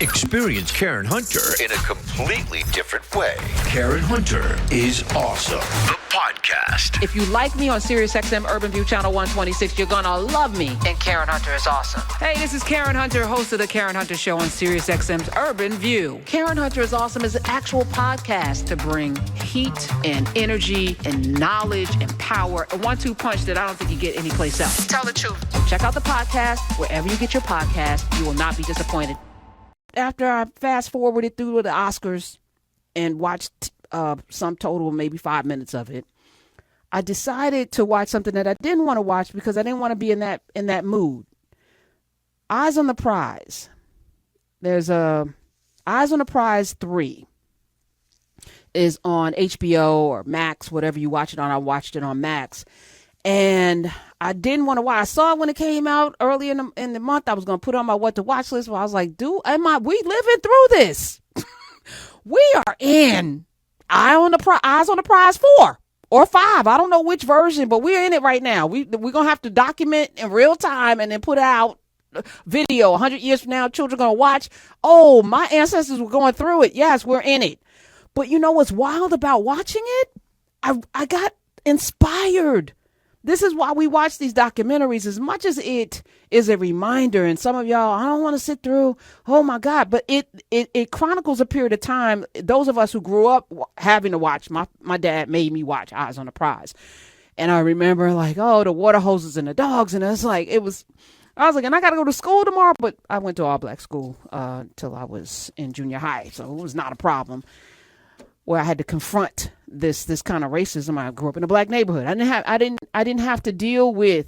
Experience Karen Hunter in a completely different way. Karen Hunter is awesome. The podcast. If you like me on SiriusXM Urban View Channel 126, you're gonna love me. And Karen Hunter is awesome. Hey, this is Karen Hunter, host of the Karen Hunter Show on SiriusXM's Urban View. Karen Hunter is awesome is an actual podcast to bring heat and energy and knowledge and power. A 1-2 punch that I don't think you get anyplace else. Tell the truth. Check out the podcast wherever you get your podcast. You will not be disappointed. After I fast forwarded through the Oscars and watched some total, maybe 5 minutes of it, I decided to watch something that I didn't want to watch because I didn't want to be in that mood. Eyes on the Prize. There's Eyes on the Prize 3 is on HBO or Max, whatever you watch it on. I watched it on Max. And I didn't want to watch. I saw it when it came out early in the month. I was going to put it on my what to watch list. But I was like, we living through this. We are in Eyes on the Prize 4 or 5. I don't know which version, but we're in it right now. We're going to have to document in real time and then put out video 100 years from now. Children are going to watch. Oh, my ancestors were going through it. Yes, we're in it. But you know what's wild about watching it? I got inspired. This is why we watch these documentaries, as much as it is a reminder. And some of y'all, I don't want to sit through. Oh, my God. But it chronicles a period of time. Those of us who grew up having to watch, my dad made me watch Eyes on the Prize. And I remember like, oh, the water hoses and the dogs. And it's like, I was like, and I got to go to school tomorrow. But I went to all black school till I was in junior high. So it was not a problem where I had to confront this kind of racism. I grew up in a black neighborhood. I didn't have to deal with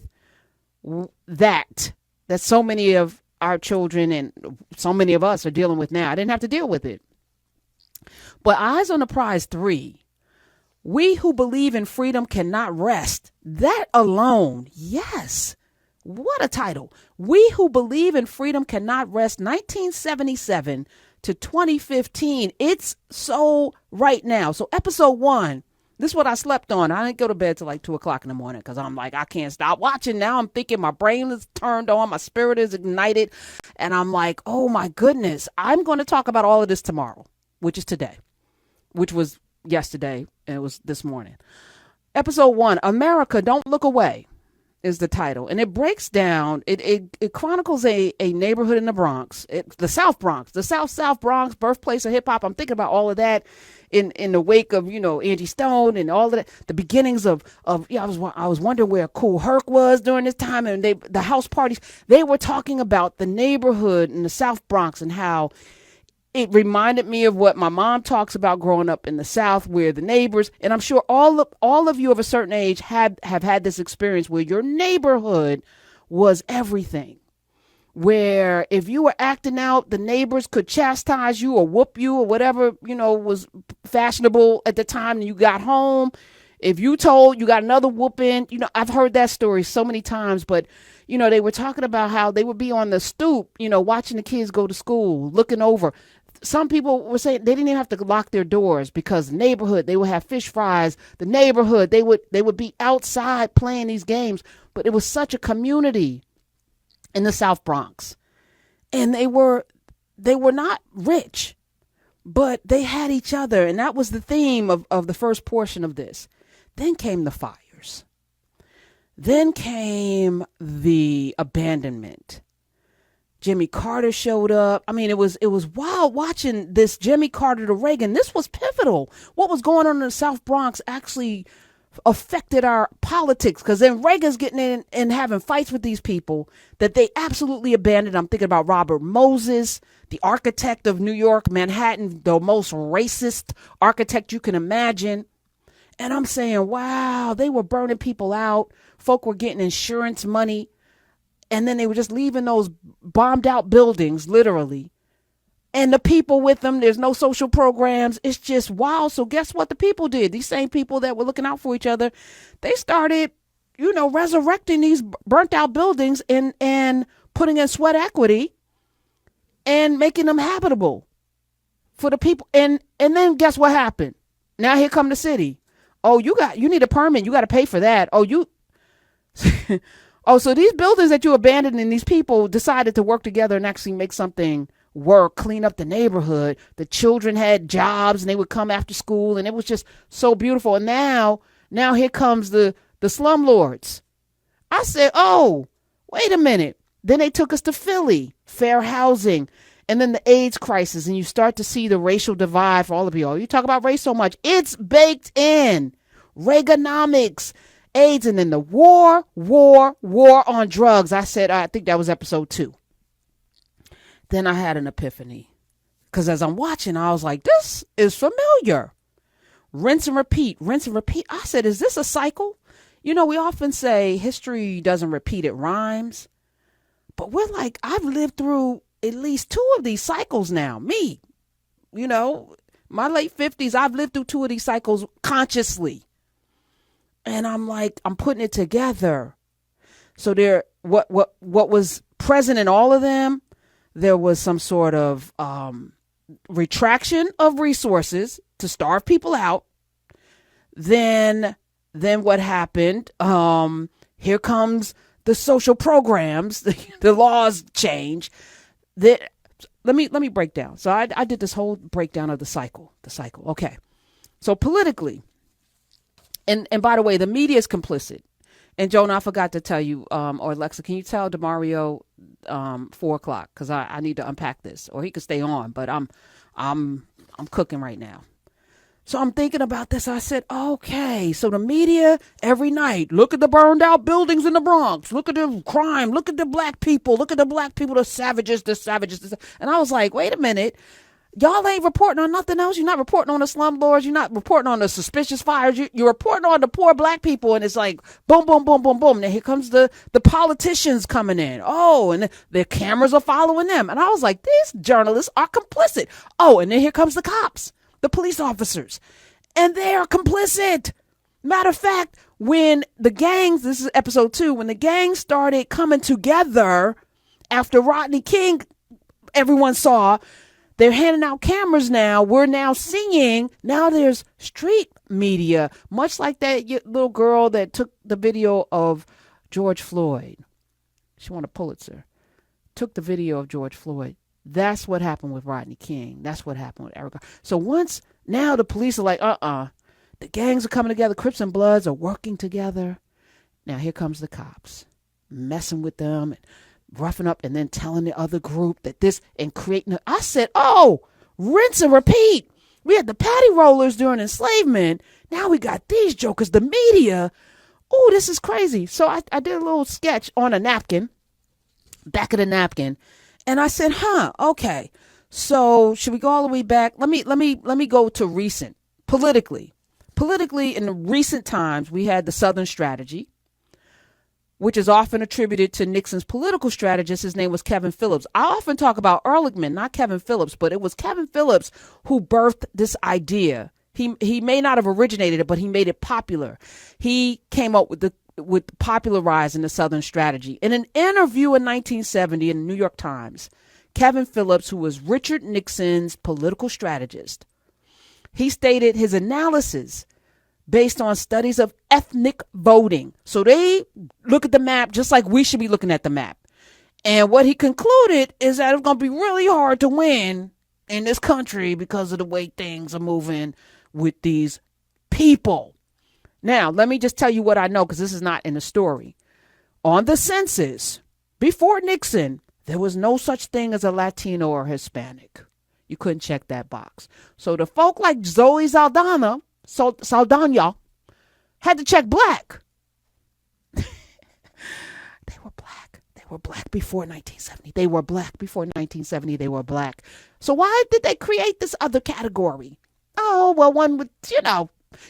that so many of our children and so many of us are dealing with now. I didn't have to deal with it. But Eyes on the Prize 3, we who believe in freedom cannot rest. That alone, yes. What a title. We who believe in freedom cannot rest, 1977 to 2015. It's so right now. So episode 1, this is what I slept on. I didn't go to bed till like 2:00 in the morning because I'm like, I can't stop watching. Now I'm thinking my brain is turned on. My spirit is ignited. And I'm like, oh my goodness, I'm going to talk about all of this tomorrow, which is today, which was yesterday. And it was this morning. Episode 1, America, Don't Look Away, is the title. And it breaks down, it chronicles a neighborhood in the Bronx, the South Bronx, the South Bronx, birthplace of hip hop. I'm thinking about all of that in the wake of, Angie Stone and all of that, the beginnings of I was wondering where Kool Herc was during this time. And the house parties, they were talking about the neighborhood in the South Bronx and how it reminded me of what my mom talks about growing up in the South, where the neighbors, and I'm sure all of you of a certain age have had this experience where your neighborhood was everything. Where if you were acting out, the neighbors could chastise you or whoop you or whatever, was fashionable at the time you got home. If you told, you got another whooping. I've heard that story so many times, but they were talking about how they would be on the stoop, watching the kids go to school, looking over. Some people were saying they didn't even have to lock their doors because the neighborhood, they would have fish fries. The neighborhood, they would be outside playing these games. But it was such a community in the South Bronx. And they were not rich, but they had each other. And that was the theme of the first portion of this. Then came the fires. Then came the abandonment. Jimmy Carter showed up. I mean, it was wild watching this Jimmy Carter to Reagan. This was pivotal. What was going on in the South Bronx actually affected our politics, because then Reagan's getting in and having fights with these people that they absolutely abandoned. I'm thinking about Robert Moses, the architect of New York, Manhattan, the most racist architect you can imagine. And I'm saying, wow, they were burning people out. Folk were getting insurance money. And then they were just leaving those bombed out buildings, literally. And the people with them, there's no social programs. It's just wild. So guess what the people did? These same people that were looking out for each other, they started, resurrecting these burnt out buildings and putting in sweat equity and making them habitable for the people. And then guess what happened? Now here come the city. Oh, you need a permit. You got to pay for that. Oh, so these buildings that you abandoned and these people decided to work together and actually make something work, clean up the neighborhood. The children had jobs and they would come after school, and it was just so beautiful. And now here comes the slumlords. I said, oh, wait a minute. Then they took us to Philly, fair housing, and then the AIDS crisis. And you start to see the racial divide for all of you. You talk about race so much. It's baked in. Reaganomics, AIDS, and then the war on drugs. I said, I think that was episode 2. Then I had an epiphany. Because as I'm watching, I was like, this is familiar. Rinse and repeat, rinse and repeat. I said, is this a cycle? You know, we often say history doesn't repeat, it rhymes. But we're like, I've lived through at least 2 of these cycles now. Me, you know, my late 50s, I've lived through 2 of these cycles consciously. And I'm like, I'm putting it together. So what was present in all of them, there was some sort of retraction of resources to starve people out. Then what happened? Here comes the social programs, the laws change. Let me break down. So I did this whole breakdown of the cycle. Okay. So politically, and by the way, the media is complicit. And Jonah, I forgot to tell you, or Alexa, can you tell DeMario 4:00? Because I need to unpack this, or he could stay on. But I'm cooking right now. So I'm thinking about this. I said, okay, so the media every night, look at the burned out buildings in the Bronx. Look at the crime. Look at the black people. The savages. And I was like, wait a minute. Y'all ain't reporting on nothing else. You're not reporting on the slumlords. You're not reporting on the suspicious fires. You're reporting on the poor black people. And it's like, boom, boom, boom, boom, boom. Now here comes the politicians coming in. Oh, and the cameras are following them. And I was like, these journalists are complicit. Oh, and then here comes the cops, the police officers. And they are complicit. Matter of fact, when the gangs, this is episode 2, when the gangs started coming together after Rodney King, everyone saw, they're handing out cameras now. We're now seeing, now there's street media, much like that little girl that took the video of George Floyd. She won a Pulitzer. Took the video of George Floyd. That's what happened with Rodney King. That's what happened with Erica. So now the police are like, the gangs are coming together. Crips and Bloods are working together. Now here comes the cops, messing with them and roughing up, and then telling the other group that this and creating. I said, oh, rinse and repeat. We had the patty rollers during enslavement. Now we got these jokers, the media. Oh, this is crazy. So I did a little sketch on a napkin, back of the napkin, and I said, okay. So should we go all the way back? Let me go to recent politically. Politically, in the recent times, we had the Southern Strategy, which is often attributed to Nixon's political strategist. His name was Kevin Phillips. I often talk about Ehrlichman, not Kevin Phillips, but it was Kevin Phillips who birthed this idea. He may not have originated it, but he made it popular. He came up with popularizing the Southern Strategy. In an interview in 1970 in the New York Times, Kevin Phillips, who was Richard Nixon's political strategist, he stated his analysis based on studies of ethnic voting. So they look at the map just like we should be looking at the map. And what he concluded is that it's going to be really hard to win in this country because of the way things are moving with these people. Now, let me just tell you what I know, because this is not in the story. On the census, before Nixon, there was no such thing as a Latino or Hispanic. You couldn't check that box. So the folk like Zoe Saldana had to check black. They were black. They were black before 1970. They were black before 1970. They were black. So why did they create this other category? Oh, well, one would,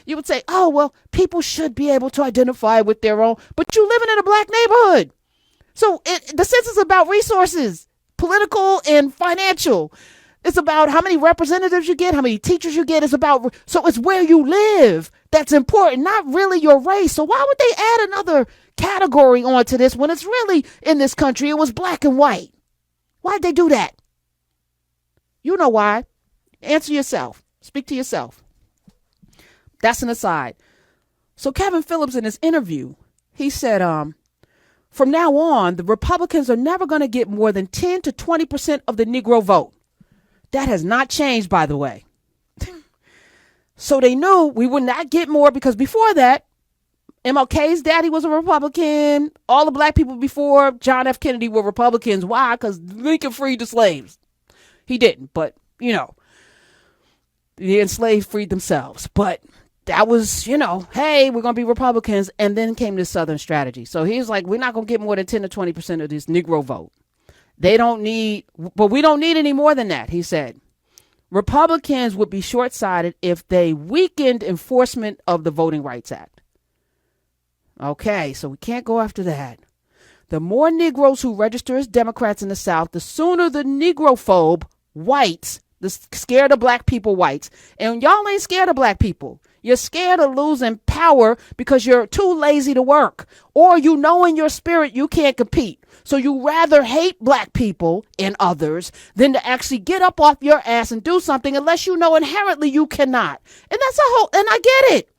you would say, oh, well, people should be able to identify with their own, but you living in a black neighborhood. So the census is about resources, political and financial. It's about how many representatives you get, how many teachers you get. So it's where you live that's important, not really your race. So why would they add another category onto this when it's really, in this country, it was black and white? Why'd they do that? You know why. Answer yourself. Speak to yourself. That's an aside. So Kevin Phillips, in his interview, he said, from now on, the Republicans are never going to get more than 10 to 20% of the Negro vote. That has not changed, by the way. So they knew we would not get more because before that, MLK's daddy was a Republican. All the black people before John F. Kennedy were Republicans. Why? Because Lincoln freed the slaves. He didn't, but, the enslaved freed themselves. But that was, hey, we're going to be Republicans. And then came this Southern strategy. So he's like, we're not going to get more than 10 to 20% of this Negro vote. They don't need, but we don't need any more than that, he said. Republicans would be short-sighted if they weakened enforcement of the Voting Rights Act. Okay, so we can't go after that. The more Negroes who register as Democrats in the South, the sooner the Negrophobe whites, the scared of black people whites, and y'all ain't scared of black people. You're scared of losing power because you're too lazy to work, or you know in your spirit you can't compete. So you rather hate black people and others than to actually get up off your ass and do something unless you know inherently you cannot. And that's and I get it.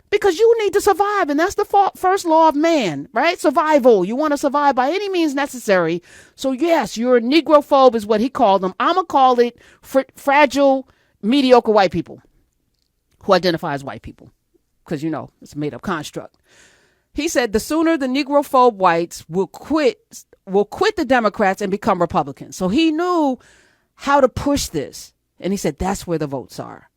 Because you need to survive, and that's the first law of man, right? Survival. You want to survive by any means necessary. So, yes, you're a Negrophobe is what he called them. I'm going to call it fragile, mediocre white people who identify as white people because, it's a made-up construct. He said the sooner the Negrophobe whites will quit the Democrats and become Republicans. So he knew how to push this, and he said that's where the votes are.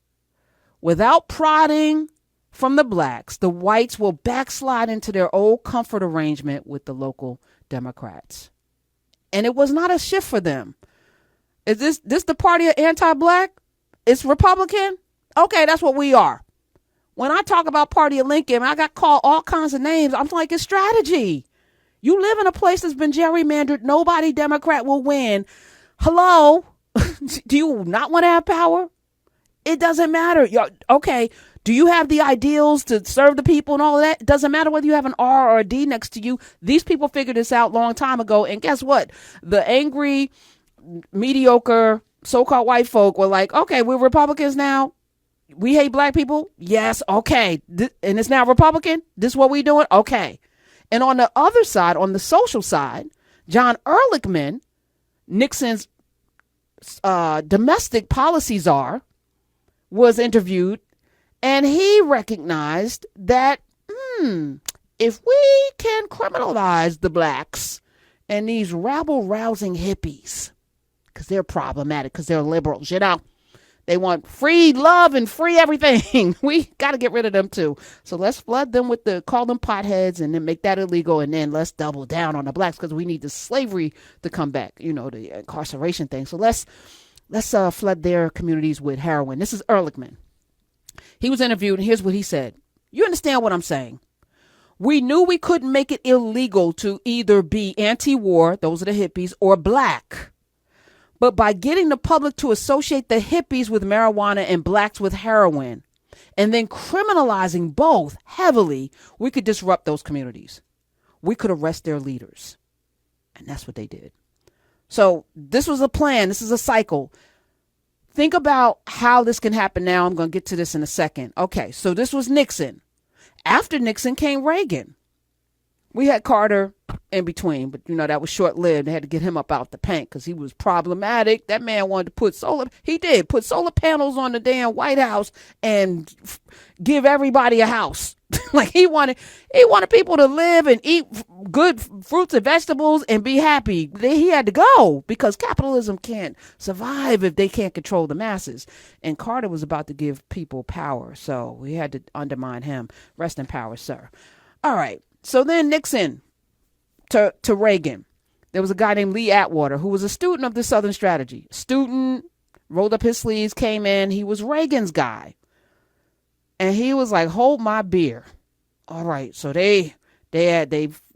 Without prodding from the blacks, the whites will backslide into their old comfort arrangement with the local Democrats. And it was not a shift for them. Is this the party of anti-black? It's Republican? Okay, that's what we are. When I talk about party of Lincoln, I got called all kinds of names. I'm like, it's strategy. You live in a place that's been gerrymandered. Nobody Democrat will win. Hello? Do you not want to have power? It doesn't matter. Okay. Do you have the ideals to serve the people and all of that? It doesn't matter whether you have an R or a D next to you. These people figured this out a long time ago. And guess what? The angry, mediocre, so-called white folk were like, okay, we're Republicans now. We hate black people. Yes. Okay. And it's now Republican. This is what we doing. Okay. And on the other side, on the social side, John Ehrlichman, Nixon's domestic policy czar, was interviewed. And he recognized that, if we can criminalize the blacks and these rabble-rousing hippies, because they're problematic, because they're liberals, they want free love and free everything. We got to get rid of them too. So let's flood them call them potheads and then make that illegal. And then let's double down on the blacks because we need the slavery to come back, the incarceration thing. So let's flood their communities with heroin. This is Ehrlichman. He was interviewed, and here's what he said. You understand what I'm saying? We knew we couldn't make it illegal to either be anti-war, those are the hippies, or black. But by getting the public to associate the hippies with marijuana and blacks with heroin, and then criminalizing both heavily, we could disrupt those communities. We could arrest their leaders. And that's what they did. So this was a plan. This is a cycle. Think about how this can happen now. I'm going to get to this in a second. Okay, so this was Nixon. After Nixon came Reagan. We had Carter in between, but that was short-lived. They had to get him up out the paint because he was problematic. That man wanted to put solar panels on the damn White House and give everybody a house. Like he wanted people to live and eat good fruits and vegetables and be happy. He had to go because capitalism can't survive if they can't control the masses. And Carter was about to give people power, so we had to undermine him. Rest in power, sir. All right. So then Nixon to Reagan. There was a guy named Lee Atwater who was a student of the Southern strategy. Student, rolled up his sleeves, came in. He was Reagan's guy. And he was like, hold my beer. All right. So they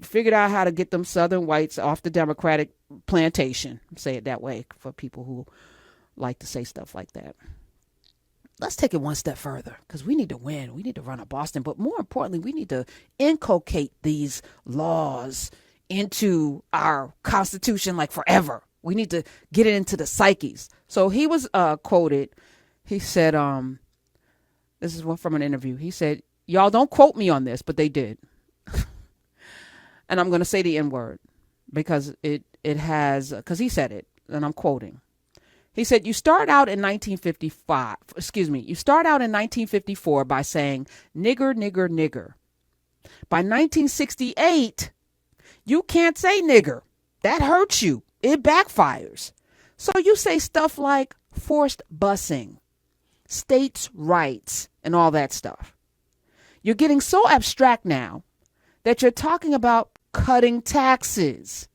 figured out how to get them Southern whites off the Democratic plantation. Say it that way for people who like to say stuff like that. Let's take it one step further because we need to win. We need to run a Boston. But more importantly, we need to inculcate these laws into our Constitution like forever. We need to get it into the psyches. So he was quoted. He said, this is from an interview. He said, y'all don't quote me on this, but they did. And I'm going to say the N word because it has, because he said it, and I'm quoting. He said, you start out in 1954 by saying nigger, nigger, nigger. By 1968, you can't say nigger. That hurts you. It backfires. So you say stuff like forced busing, states' rights, and all that stuff. You're getting so abstract now that you're talking about cutting taxes.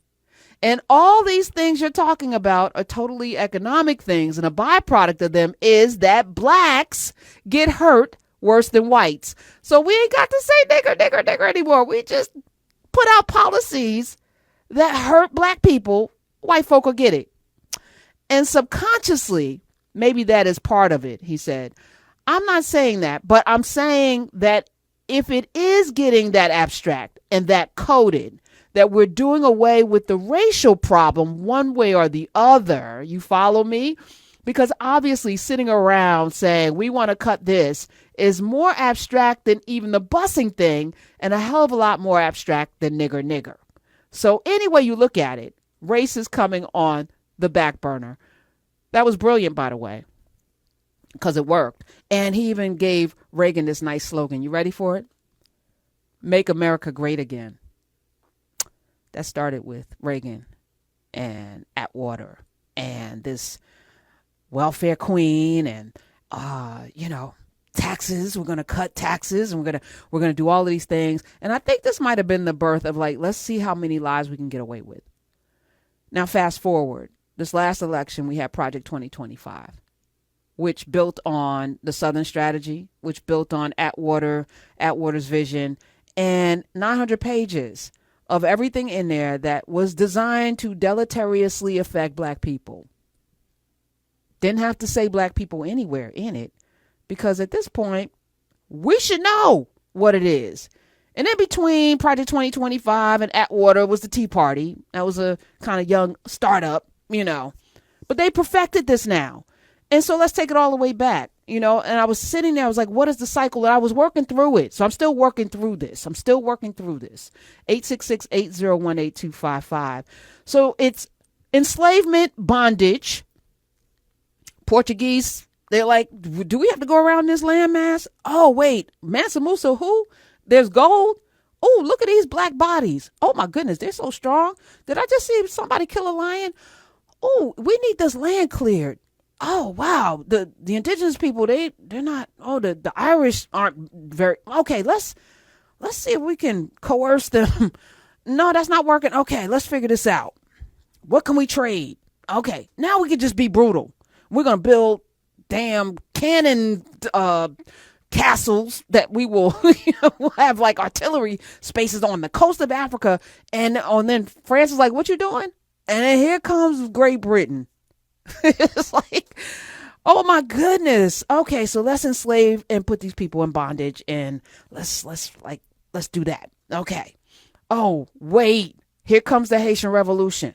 And all these things you're talking about are totally economic things. And a byproduct of them is that blacks get hurt worse than whites. So we ain't got to say nigger, nigger, nigger anymore. We just put out policies that hurt black people. White folk will get it. And subconsciously, maybe that is part of it, he said. I'm not saying that, but I'm saying that if it is getting that abstract and that coded, that we're doing away with the racial problem one way or the other. You follow me? Because obviously sitting around saying we want to cut this is more abstract than even the busing thing and a hell of a lot more abstract than nigger nigger. So any way you look at it, race is coming on the back burner. That was brilliant, by the way, because it worked. And he even gave Reagan this nice slogan. You ready for it? Make America great again. That started with Reagan and Atwater and this welfare queen and, taxes. We're going to cut taxes and we're going to do all of these things. And I think this might have been the birth of let's see how many lives we can get away with. Now, fast forward. This last election, we had Project 2025, which built on the Southern strategy, which built on Atwater's vision, and 900 pages of everything in there that was designed to deleteriously affect black people. Didn't have to say black people anywhere in it, because at this point, we should know what it is. And in between Project 2025 and Atwater was the Tea Party. That was a kind of young startup, But they perfected this now. And so let's take it all the way back, and I was sitting there. I was like, what is the cycle? And I was working through it. So I'm still working through this. 866-801-8255. So it's enslavement, bondage, Portuguese. They're like, do we have to go around this landmass? Oh, wait, Mansa Musa, who? There's gold. Oh, look at these black bodies. Oh, my goodness, they're so strong. Did I just see somebody kill a lion? Oh, we need this land cleared. Oh, wow. The indigenous people, they're not, the Irish aren't very, okay, let's see if we can coerce them. No, that's not working. Okay, let's figure this out. What can we trade? Okay, now we can just be brutal. We're going to build damn cannon castles that we will we'll have like artillery spaces on the coast of Africa. And then France is like, what you doing? And then here comes Great Britain. It's like, oh my goodness. Okay, so let's enslave and put these people in bondage, and let's do that. Okay. Oh, wait. Here comes the Haitian Revolution.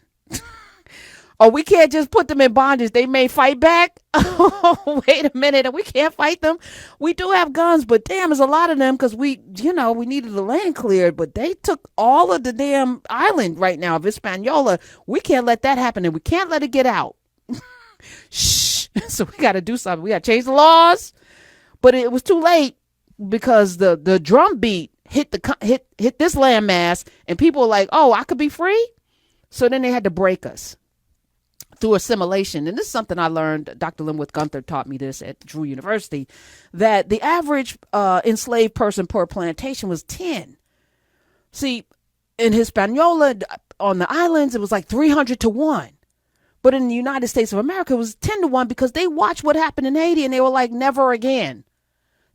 Oh, we can't just put them in bondage. They may fight back. Oh, wait a minute. We can't fight them. We do have guns, but damn, there's a lot of them because we needed the land cleared, but they took all of the damn island right now of Hispaniola. We can't let that happen, and we can't let it get out. Shh. So we got to do something. We got to change the laws, but it was too late because the drum beat hit this landmass, and people were like, oh, I could be free. So then they had to break us through assimilation. And this is something I learned. Dr. Linwood Gunther taught me this at Drew University, that the average enslaved person per plantation was 10. See, in Hispaniola, on the islands, it was like 300 to 1. But in the United States of America, it was 10 to 1 because they watched what happened in Haiti and they were like, never again.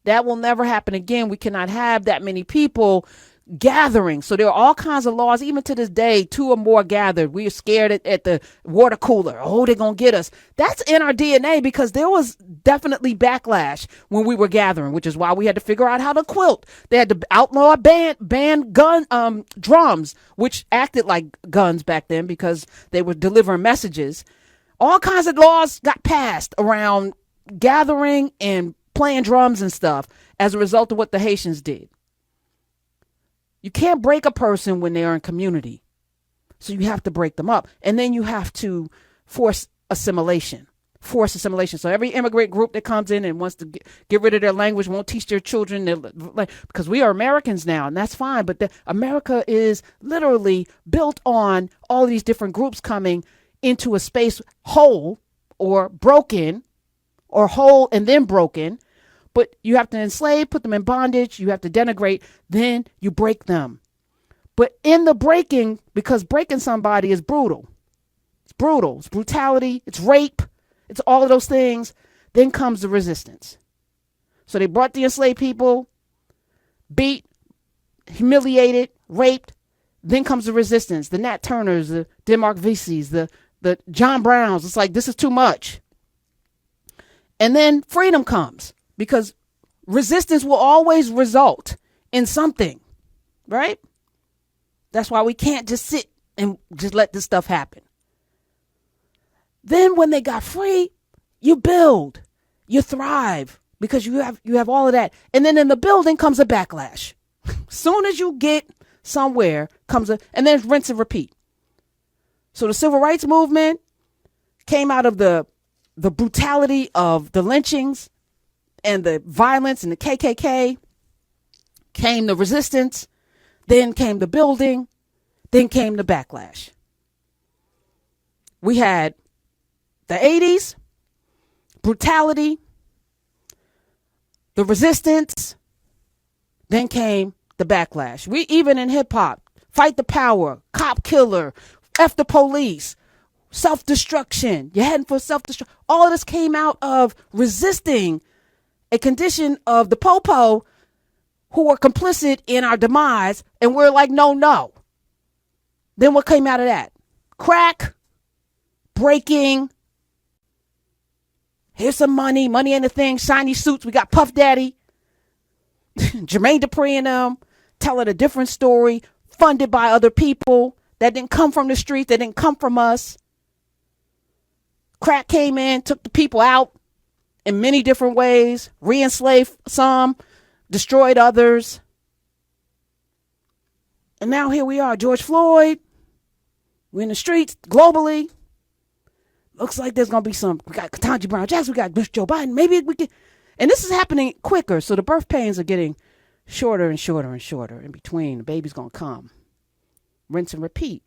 That will never happen again. We cannot have that many people gathering. So there are all kinds of laws. Even to this day, 2 or more gathered. We are scared at the water cooler. Oh, they're going to get us. That's in our DNA because there was definitely backlash when we were gathering, which is why we had to figure out how to quilt. They had to outlaw ban gun drums, which acted like guns back then because they were delivering messages. All kinds of laws got passed around gathering and playing drums and stuff as a result of what the Haitians did. You can't break a person when they are in community. So you have to break them up. And then you have to force assimilation. So every immigrant group that comes in and wants to get rid of their language, won't teach their children, because we are Americans now, and that's fine. But America is literally built on all these different groups coming into a space whole or broken, or whole and then broken. But you have to enslave, put them in bondage, you have to denigrate, then you break them. But in the breaking, because breaking somebody is brutal. It's brutal. It's brutality. It's rape. It's all of those things. Then comes the resistance. So they brought the enslaved people, beat, humiliated, raped. Then comes the resistance. The Nat Turners, the Denmark Vesey's, the John Browns. It's like, this is too much. And then freedom comes, because resistance will always result in something, right? That's why we can't just sit and just let this stuff happen. Then when they got free, you build, you thrive, because you have all of that. And then in the building comes a backlash. Soon as you get somewhere and then rinse and repeat. So the civil rights movement came out of the brutality of the lynchings and the violence and the KKK. Came the resistance, then came the building, then came the backlash. We had the 80s, brutality, the resistance, then came the backlash. We even in hip hop, fight the power, cop killer, F the police, self-destruction. You're heading for self-destruction. All of this came out of resisting a condition of the popo who were complicit in our demise. And we're like, no. Then what came out of that? Crack, breaking. Here's some money ain't a thing, shiny suits. We got Puff Daddy, Jermaine Dupri and them telling a different story, funded by other people that didn't come from the streets, that didn't come from us. Crack came in, took the people out in many different ways, re-enslaved some, destroyed others. And now here we are, George Floyd. We're in the streets globally. Looks like there's going to be we got Ketanji Brown Jackson, we got Joe Biden. Maybe we can. And this is happening quicker. So the birth pains are getting shorter and shorter and shorter in between. The baby's going to come. Rinse and repeat.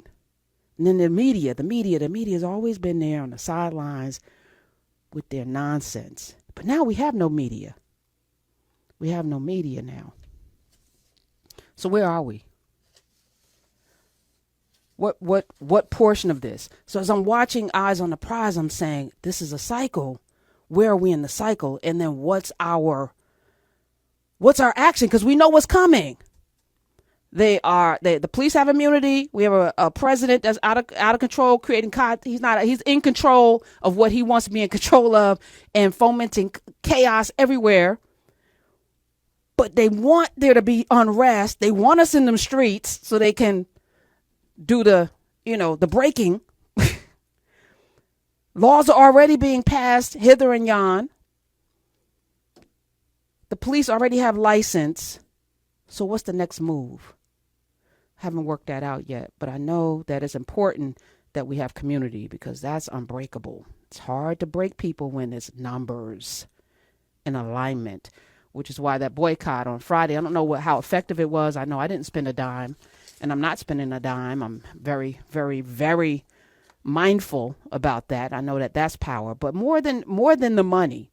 And then the media has always been there on the sidelines with their nonsense. But now we have no media. We have no media now. So where are we? What portion of this? So as I'm watching Eyes on the Prize, I'm saying, this is a cycle. Where are we in the cycle? And then what's our action? Because we know what's coming. The police have immunity. We have a president that's out of control, creating he's in control of what he wants to be in control of and fomenting chaos everywhere. But they want there to be unrest. They want us in them streets so they can do the breaking. Laws are already being passed hither and yon. The police already have license. So what's the next move? Haven't worked that out yet, but I know that it's important that we have community, because that's unbreakable. It's hard to break people when it's numbers and alignment, which is why that boycott on Friday, I don't know how effective it was. I know I didn't spend a dime, and I'm not spending a dime. I'm very, very, very mindful about that. I know that that's power, but more than the money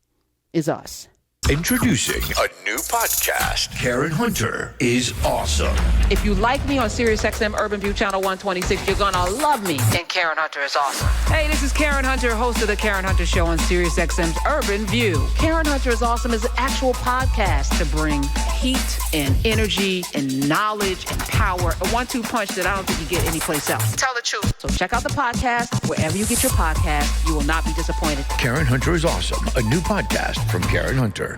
is us. Introducing a new podcast. Karen Hunter is awesome. If you like me on SiriusXM Urban View Channel 126, you're gonna love me. And Karen Hunter is awesome. Hey, this is Karen Hunter, host of the Karen Hunter Show on SiriusXM's Urban View. Karen Hunter is awesome is an actual podcast to bring heat and energy and knowledge and power. A 1-2 punch that I don't think you get anyplace else. Tell the truth. So check out the podcast wherever you get your podcast. You will not be disappointed. Karen Hunter is awesome. A new podcast from Karen Hunter.